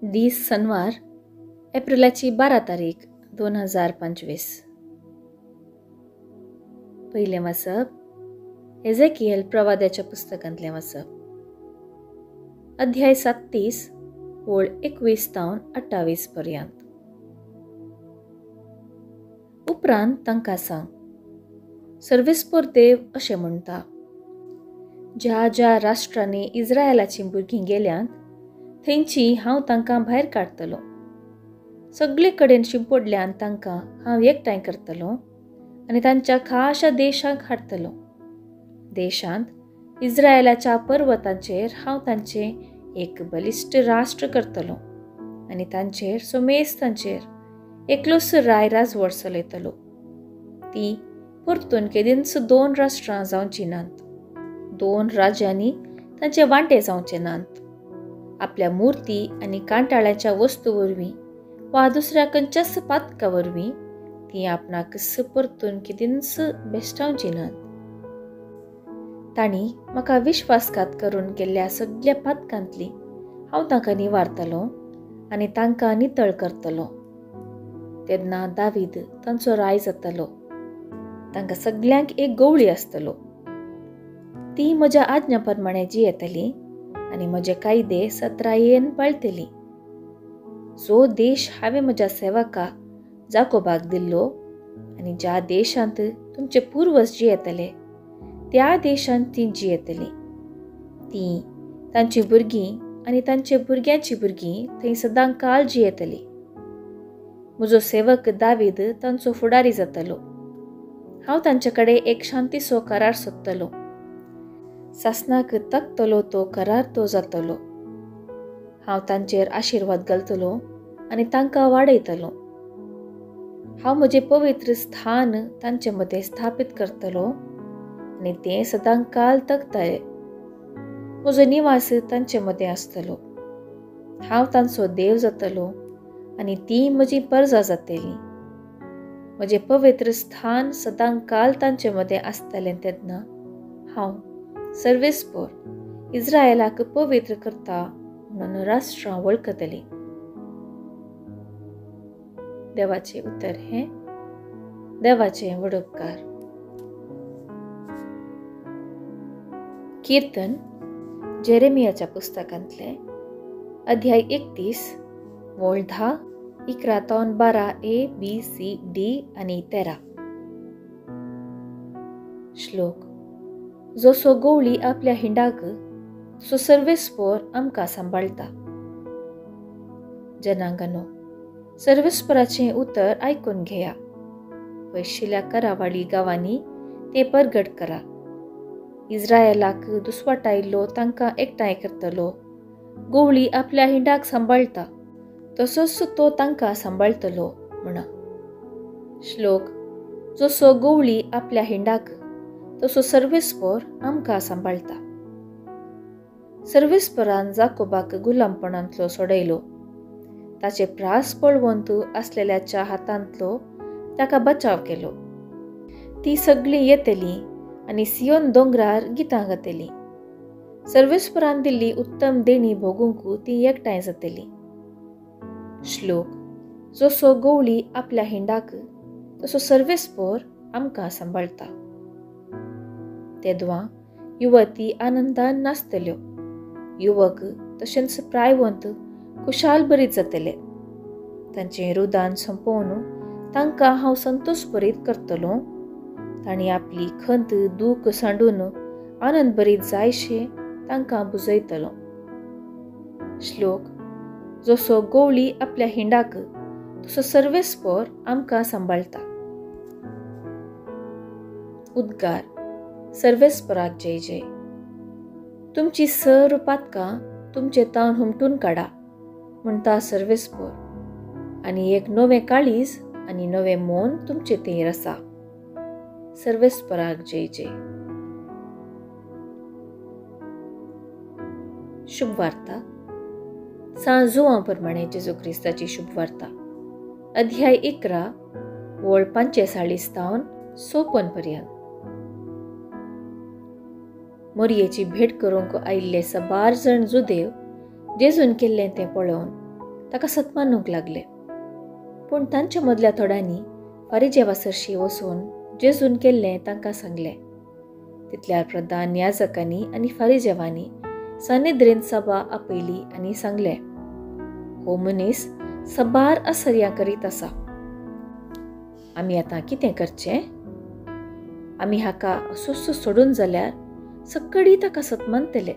दीस शनिवार एप्रिलाची 12 तारीख 2025. पहिले वाचप एझेकिएल प्रवाद्याच्या पुस्तकांतले वाचप. अध्याय 37 ओळ 21 तावन 28 पर्यंत. उपरांत तांकां सांग, सर्वेस्पर देव अशें म्हणटा, ज्या ज्या राष्ट्रांनी इस्रायलाची भुरगीं गेल्यांत थंयची हांव तांकां भायर काडटलो. सगळे कडेन शिंपडल्यान तांकां हांव एकठांय करतलो आनी तांच्या खाशा देशांक हाडटलो. देशांत इस्रायलाच्या पर्वतांचेर हांव तांचे एक बलिश्ट राष्ट्र करतलो आनी तांचेर सोमेस्तांचेर एकलोस राजवट चलयतलो. ती परतून केदींच 2 राष्ट्रां जावची नात. 2 राज्यांनी तांचे वांटे जावचे नात. आपल्या मुर्ती आनी कांटाळ्याच्या वस्तू वरवीं वा दुसऱ्या खंयच्याच पातका वरवीं ती आपणाक परतून केदींच बेश्टावची नात. तांणी म्हाका विश्वासघात करून केल्ल्या सगळ्या पातकांतली हांव तांकां निवारतलो आनी तांकां नितळ करतलो. तेन्ना दावीद तांचो राय जातलो. तांकां सगळ्यांक एक गवळी आसतलो. ती म्हज्या आज्ञा प्रमाणे जियेतली आनी म्हजे कायदे सत्रायेन पाळटली. जो देश हांवें म्हज्या सेवका जाकोबाक दिल्लो आनी ज्या देशांत तुमचे पुर्वज जियेतले त्या देशांत ती जियेतली. ती तांची भुरगीं आनी तांचे भुरग्यांची भुरगीं थंय सदां काळ जियेतली. म्हजो सेवक दावीद तांचो फुडारी जातलो. हांव तांचे कडेन एक शांतीचो करार सोदतलो. सासणाक तकतलो तो करार तो जातलो. हांव तांचेर आशिर्वाद घालतलो आनी तांकां वाडयतलो. हांव म्हजें पवित्र स्थान तांचे मदें स्थापीत करतलो आनी ते सदां काल तकतले. म्हजो निवास तांचे मदें आसतलो. हांव तांचो देव जातलो आनी ती म्हजी परजा जातली. म्हजें पवित्र स्थान सदां काल तांचे मदें आसतलें. तेन्ना हांव सर्वेस्पर इस्रायलाक पवित्र करता म्हणून राष्ट्रां वळखतली. देवाचे उतर हे देवाचे वडोपकार. कीर्तन जेरेमियाच्या पुस्तकांतले अध्याय 31 ओळ 10 11 तावन 12 A B C D आनी 13. श्लोक. जसो गवळी आपल्या हिंडाक सो सर्वेस्पर आमकां सांबाळटा. जनांगनो, सर्वेस्पराचें उतर आयकून घेया. वैशिल्या करावाळी गांवांनी ते परगट करा. इस्रायलाक दुस्वाटायिल्लो तांकां एकठांय करतलो. गवळी आपल्या हिंडाक सांबाळटा तसोच तो तांकां सांबाळतलो म्हणा. श्लोक. जसो गवळी आपल्या हिंडाक तसो सर्वेस्पर आमकां सांबाळटा. सर्वेस्परान जाकोबाक गुलामपणांतलो सोडयलो. ताचे प्रास पळवंत आसलेल्याच्या हातांतलो ताका बचाव केलो. ती सगळीं येतली आनी सियोन दोंगरार गितां गातली. सर्वेस्परान दिल्ली उत्तम देणी भोगूंक ती एकठांय जातली. श्लोक. जसो गवळी आपल्या हिंडाक तसो सर्वेस्पर आमकां सांबाळटा. तेदवां युवती आनंदान नाचतल्यो. युवक तशेंच प्रायवंत खुशाल बरीत जातले. तांचें रुदान संपोवन तांकां हांव संतोश बरीत करतलो. तांणी आपली खंत दूख सांडून आनंद बरीत जायशे तांकां बुजयतलो. श्लोक. जसो गवळी आपल्या हिंडाक तसो सर्वेस्पर आमकां सांबाळटा. उद्गार. सर्वेस्पराक जय जय. तुमची सर पातकां तुमचे तावन हुमटून काडा म्हणटा सर्वेस्पर, आनी एक नवें काळीज आनी नवें मोन तुमचे थंय आसा. सर्वेस्पराक जय जय. शुभ वार्ता. सांजुवां प्रमाणे जेजू क्रिस्ताची शुभ वार्ता. अध्याय 11 ओळ 45 तावन 56 पर्यंत. मोरयेची भेट करूंक आयिल्ले 12 जाण जुदेव जेजून केल्लें तें पळोवन ताका सतमानूंक लागले. पूण तांच्या मदल्या थोड्यांनी फारिजेवासरशी वचून जेजून केल्लें तांकां सांगलें. तितल्यार प्रधान याजकांनी आनी फारिजेवांनी सनेद्रीन सभा आपयली आनी सांगलें, हो मनीस सबार आसर्यां करीत आसा. आमी आतां कितें करचें? आमी हाका असोच सोडून जाल्यार सक्कडी ताका सतमानतले.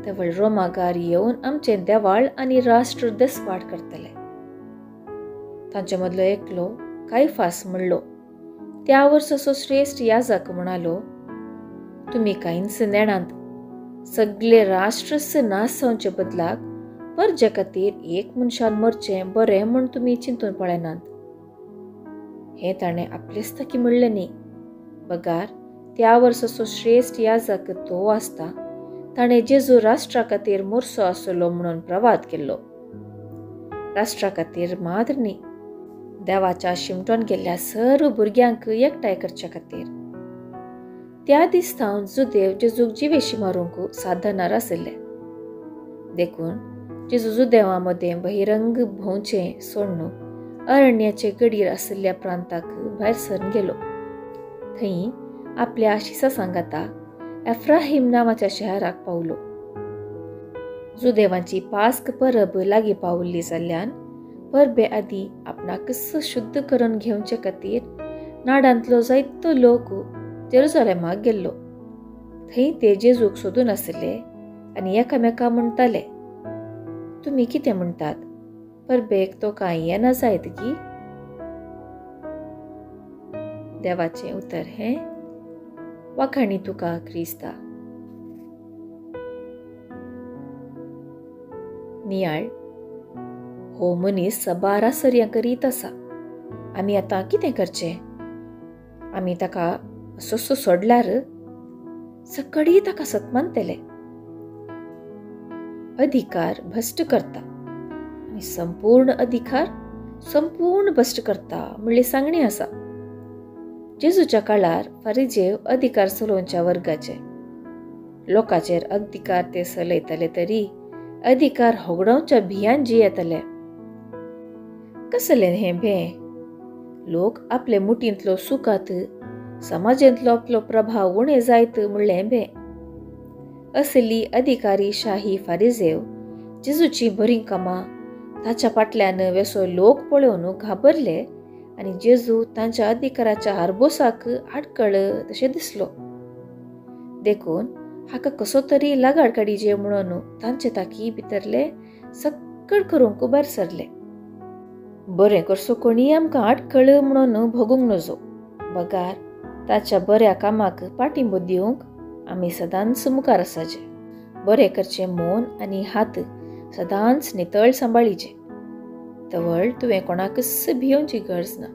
तेवळ रोमागार येवन आमचें देवाळ आनी राष्ट्र देसवाड करतले. तांचे मदलो एकलो कायफास म्हणलो, त्या वर्साचो श्रेश्ठ याजक म्हणालो, तुमी कांयच नेणांत. सगळे राष्ट्रच नास जावचे बदलाक परजे खातीर एक मनशान मरचें बरें म्हूण तुमी चिंतून पळयनात. हें ताणें आपलेच ताकी म्हणलें न्ही. बगार त्या वर्साचो श्रेश्ठ याजक तो आसता. ताणें जेजू राष्ट्रा खातीर मोरसो आसलो म्हणून प्रवाद केल्लो. राष्ट्रा खातीर मात्र न्ही, देवाच्या शिमटोन गेल्ल्या सर्व भुरग्यांक एकठांय करचे खातीर. त्या दिसतावन जुदेव जेजूक जिवेशी मारूंक साधनार आशिल्ले. देखून जेजू जुदेवां मदें बहिरंग भोंवचें सोडून अरण्याचे गडीर आशिल्ल्या प्रांताक भायर सरून गेलो. थंय आपल्या आशिसा सांगाता एफ्राहीम नांवाच्या शहराक पावलो. जुदेवांची पास्क परब लागीं पावल्ली जाल्ल्यान परबे आदीं आपणाक शुद्ध करून घेवचे खातीर नाडांतलो जायतो लोक जेरुसलेमाक गेल्लो. थंय ते जेजूक सोदून आशिल्ले आनी एकामेकां म्हणटाले, तुमी कितें म्हणटात? परबेक तो कांय येना जायत की? देवाचें उतर हें, वाखाणी तुका क्रिस्ता. नियाळ, हो मनीस सबार आसर्यां करीत आसा. आमी आतां कितें करचें? आमी ताका असोच सोडल्यार सक्कडी ताका सतमानतले. अधिकार भ्रश्ट करता आनी संपूर्ण अधिकार संपूर्ण भ्रश्ट करता म्हणली सांगणी आसा. जेजूच्या काळार फारिजेव अधिकार चलोवच्या वर्गाचे. लोकांचेर अधिकार ते चलयतले तरी अधिकार होगडोवच्या भियान जियेतले. कसलें हें भें? लोक आपले मुठींतलो सुखात समाजांतलो आपलो प्रभाव उणें जायत म्हणलें भें. असली अधिकारी शाही फारिजेव जेजूची बरी कामां ताच्या फाटल्यान वेसो लोक पळोवन घाबरले आनी जेजू तांच्या अधिकाराच्या हारबोसाक आडकळ तशें दिसलो. देखून हाका कसो तरी लागाड काडीचे म्हणून तांचे ताकी भितरले सक्कड करूंक भायर सरले. बरें करसो कोणी आमकां आडकळ म्हणून भोगूंक नजो. बगार ताच्या बऱ्या कामाक पाठिंबो दिवंक आमी सदांच मुखार आसाचे. बरें करचें मन आनी हात सदांच नितळ सांबाळीचे. तवळ तुवें कोणाकच भियोवची गरज ना.